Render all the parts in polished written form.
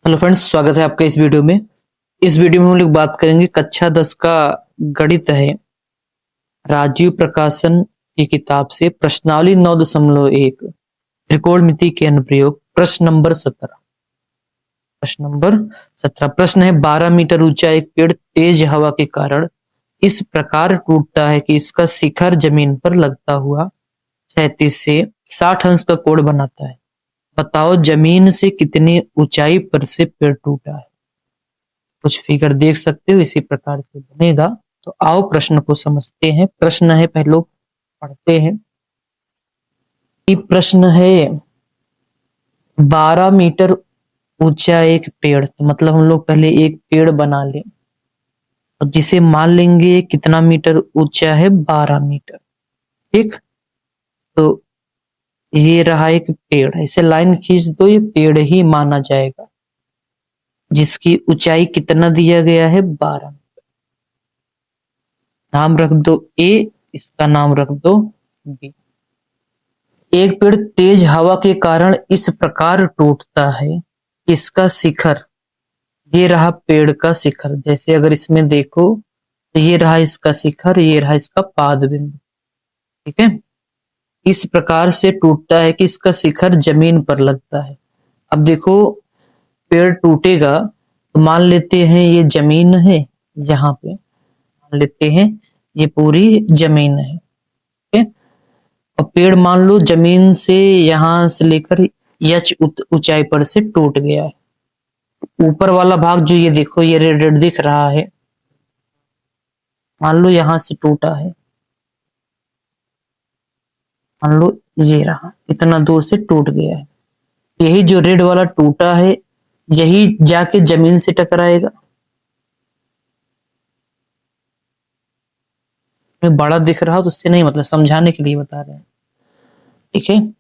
Hello friends, स्वागत है आपका इस वीडियो में। इस वीडियो में हम लोग बात करेंगे कक्षा 10 का गणित है, राजीव प्रकाशन की किताब से प्रश्नावली 9.1 त्रिकोणमिति के अनुप्रयोग प्रश्न नंबर 17। प्रश्न है 12 मीटर ऊंचा एक पेड़ तेज हवा के कारण इस प्रकार टूटता है कि इसका शिखर जमीन पर लगता हुआ 36 से 60 अंश का कोण बनाता है। बताओ जमीन से कितनी ऊंचाई पर से पेड़ टूटा है। कुछ फिगर देख सकते हो, इसी प्रकार से बनेगा। तो आओ प्रश्न को समझते हैं। प्रश्न है, पहले पढ़ते हैं कि प्रश्न है 12 मीटर ऊंचा एक पेड़। तो मतलब हम लोग पहले एक पेड़ बना लें और जिसे मान लेंगे कितना मीटर ऊंचा है, 12 मीटर। ठीक, तो ये रहा एक पेड़, ऐसे लाइन खींच दो, ये पेड़ ही माना जाएगा जिसकी ऊंचाई कितना दिया गया है, 12। नाम रख दो ए, इसका नाम रख दो बी। एक पेड़ तेज हवा के कारण इस प्रकार टूटता है, इसका शिखर, ये रहा पेड़ का शिखर। जैसे अगर इसमें देखो तो ये रहा इसका शिखर, ये रहा इसका पाद बिंदु। ठीक है, इस प्रकार से टूटता है कि इसका शिखर जमीन पर लगता है। अब देखो, पेड़ टूटेगा तो मान लेते हैं ये जमीन है, यहाँ पे मान लेते हैं ये पूरी जमीन है। ठीक है, और पेड़ मान लो जमीन से यहां से लेकर यच ऊंचाई पर से टूट गया है। ऊपर वाला भाग जो ये देखो, ये रेड रेड दिख रहा है, मान लो यहां से टूटा है, मान लो ये रहा, इतना दूर से टूट गया है। यही जो रेड वाला टूटा है, यही जाके जमीन से टकराएगा। बड़ा दिख रहा हो तो उससे नहीं, मतलब समझाने के लिए बता रहे हैं। ठीक है,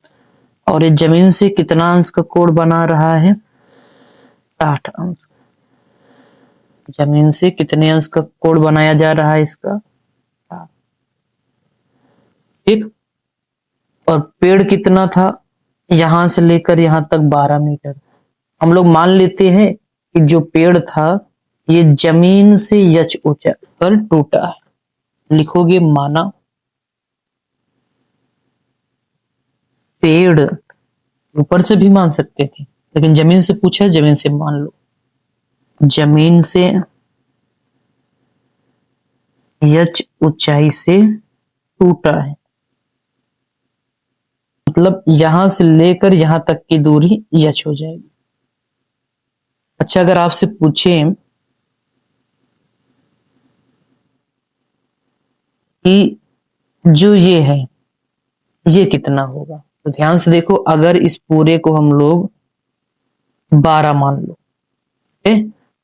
और ये जमीन से कितना अंश का कोण बना रहा है, 60 अंश। जमीन से कितने अंश का कोण बनाया जा रहा है इसका, 60। ठीक, और पेड़ कितना था, यहां से लेकर यहां तक 12 मीटर। हम लोग मान लेते हैं कि जो पेड़ था ये जमीन से यच ऊंचाई पर टूटा है। लिखोगे माना पेड़, ऊपर से भी मान सकते थे लेकिन जमीन से पूछा, जमीन से मान लो। जमीन से यच ऊंचाई से टूटा है, मतलब यहां से लेकर यहां तक की दूरी यच हो जाएगी। अच्छा, अगर आपसे पूछे कि जो ये है ये कितना होगा, तो ध्यान से देखो। अगर इस पूरे को हम लोग 12 मान लो,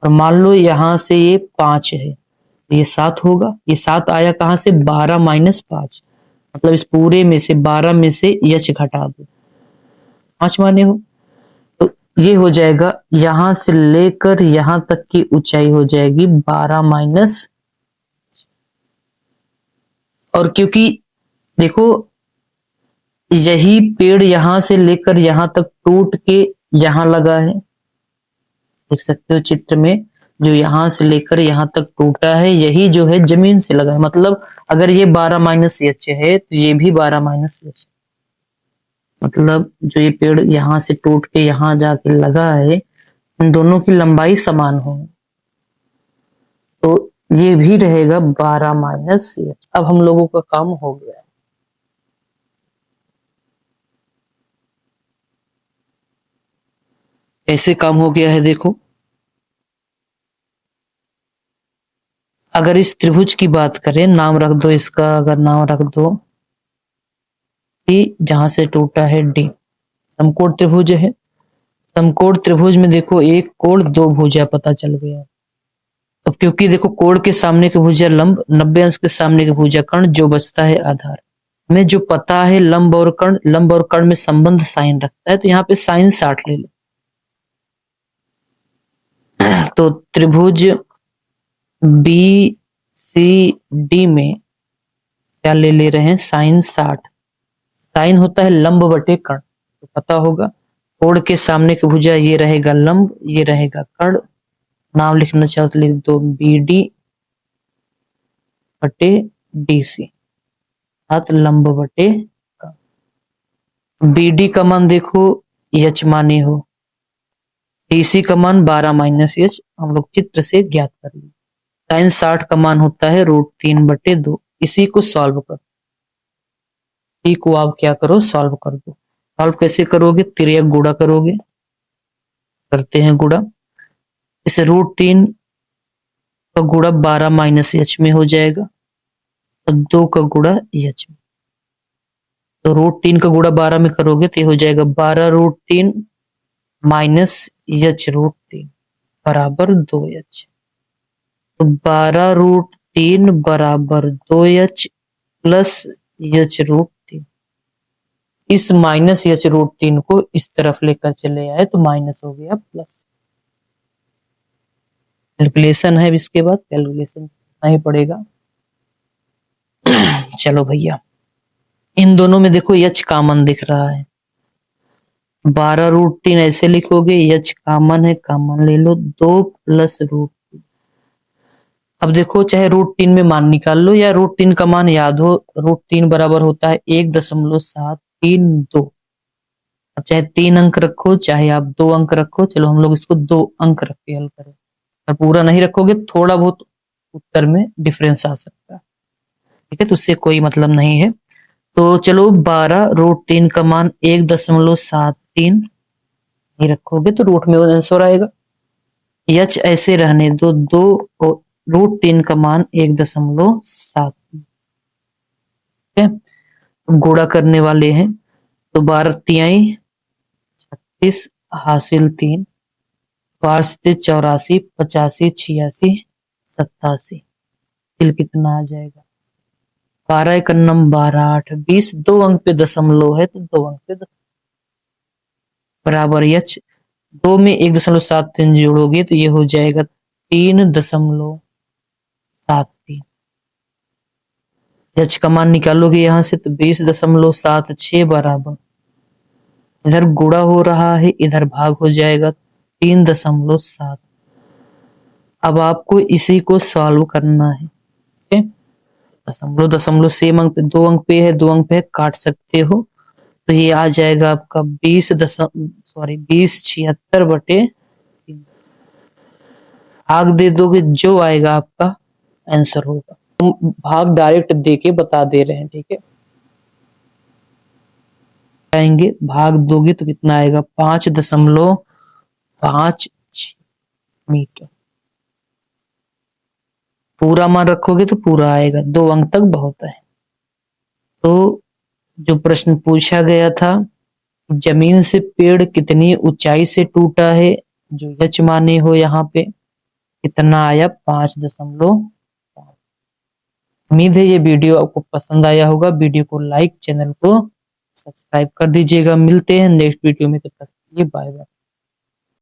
और मान लो यहां से ये 5 है, ये 7 होगा। ये 7 आया कहां से, 12 माइनस 5, मतलब इस पूरे में से 12 में से यच घटा दो, 5 माने हो। तो ये हो जाएगा, यहां से लेकर यहां तक की ऊंचाई हो जाएगी 12 माइनस। और क्योंकि देखो यही पेड़ यहां से लेकर यहां तक टूट के यहां लगा है, देख सकते हो चित्र में, जो यहां से लेकर यहां तक टूटा है यही जो है जमीन से लगा है। मतलब अगर ये 12 माइनस एच है तो ये भी 12 माइनस एच, मतलब जो ये पेड़ यहां से टूट के यहां जाके लगा है, इन दोनों की लंबाई समान हो, तो ये भी रहेगा 12 माइनस एच। अब हम लोगों का काम हो गया है। ऐसे काम हो गया है, देखो। अगर इस त्रिभुज की बात करें, नाम रख दो इसका, अगर नाम रख दो डी, जहां से टूटा है डी, समकोण त्रिभुज है। समकोण त्रिभुज में देखो एक कोण दो भुजा पता चल गया। अब क्योंकि देखो कोण के सामने की भुजा लंब, 90 अंश के सामने की भुजा कर्ण, जो बचता है आधार। हमें जो पता है लंब और कर्ण, लंब और कर्ण में संबंध साइन रखता है, तो यहाँ पे साइन 60 ले लो। तो त्रिभुज बी सी डी में क्या ले रहे हैं, साइन 60। साइन होता है लंब बटे कर्ण, तो पता होगा कोण के सामने की भुजा ये रहेगा लंब, ये रहेगा कर्ण। नाम लिखना चाहो तो लिख दो BD बटे DC, अत लंब बटे BD का मान देखो H माने हो, DC का मान 12 - H हम लोग चित्र से ज्ञात कर लेंगे। साइन 60 का मान होता है √3/2। इसी को सॉल्व करो, इसी को आप क्या करो सॉल्व कर दो। सॉल्व कैसे करोगे, तिर्यक गुणा करोगे, करते हैं गुणा। इस √3 का गुणा 12 - H में हो जाएगा और 2 का गुणा H में। तो √3 का गुणा 12 में करोगे तो ये हो जाएगा 12√3 - H√3 बराबर 2H। तो 12√3 बराबर 2H प्लस H√3। इस -H√3 को इस तरफ लेकर चले आए तो माइनस हो गया प्लस। कैलकुलेशन है, इसके बाद कैलकुलेशन करना ही पड़ेगा। चलो भैया, इन दोनों में देखो H कॉमन दिख रहा है, 12√3 ऐसे लिखोगे, H कॉमन है, कॉमन ले लो, 2 प्लस √3। अब देखो चाहे √3 में मान निकाल लो या √3 का मान याद हो, √3 बराबर होता है 1.732। अब चाहे 3 अंक रखो चाहे आप 2 अंक रखो, चलो हम लोग इसको 2 अंक रख के हल करें। और पूरा नहीं रखोगे थोड़ा बहुत उत्तर में डिफरेंस आ सकता है, ठीक है, तो उससे कोई मतलब नहीं है। तो चलो 12√3 का मान 1.73 नहीं रखोगे तो रूट में आंसर आएगा। H ऐसे रहने दो, 2 √3 का मान 1.7, ठीक है। गुणा करने वाले हैं तो 12 तिहाई 36 हासिल 3, 5 से 84, 85, 86, 87, तिल कितना आ जाएगा 12 एक अन्नम 12 8 20, 2 अंक पे दशमलव है तो 2 अंक पे बराबर H। 2 में 1.73 जोड़ोगे तो ये हो जाएगा 3.73। H का मान निकालोगे यहां से तो 20.76 बराबर, इधर गुणा हो रहा है इधर भाग हो जाएगा 3.7। अब आपको इसी को सॉल्व करना है, ठीक है। दशमलव दशमलव सेम अंक पे 2 अंक पे है, 2 अंक पे है, काट सकते हो तो ये आ जाएगा आपका 20.76/3। भाग दे दोगे जो आएगा आपका आंसर होगा। हम भाग डायरेक्ट देके बता दे रहे हैं, ठीक है। आएंगे भाग दोगे तो कितना आएगा 5.56 मीटर। पूरा मान रखोगे तो पूरा आएगा, 2 अंक तक बहुत है। तो जो प्रश्न पूछा गया था, जमीन से पेड़ कितनी ऊंचाई से टूटा है, जो H माने हो यहाँ पे कितना आया 5.5। उम्मीद है ये वीडियो आपको पसंद आया होगा। वीडियो को लाइक, चैनल को सब्सक्राइब कर दीजिएगा। मिलते हैं नेक्स्ट वीडियो में, तब तक के लिए बाय बाय।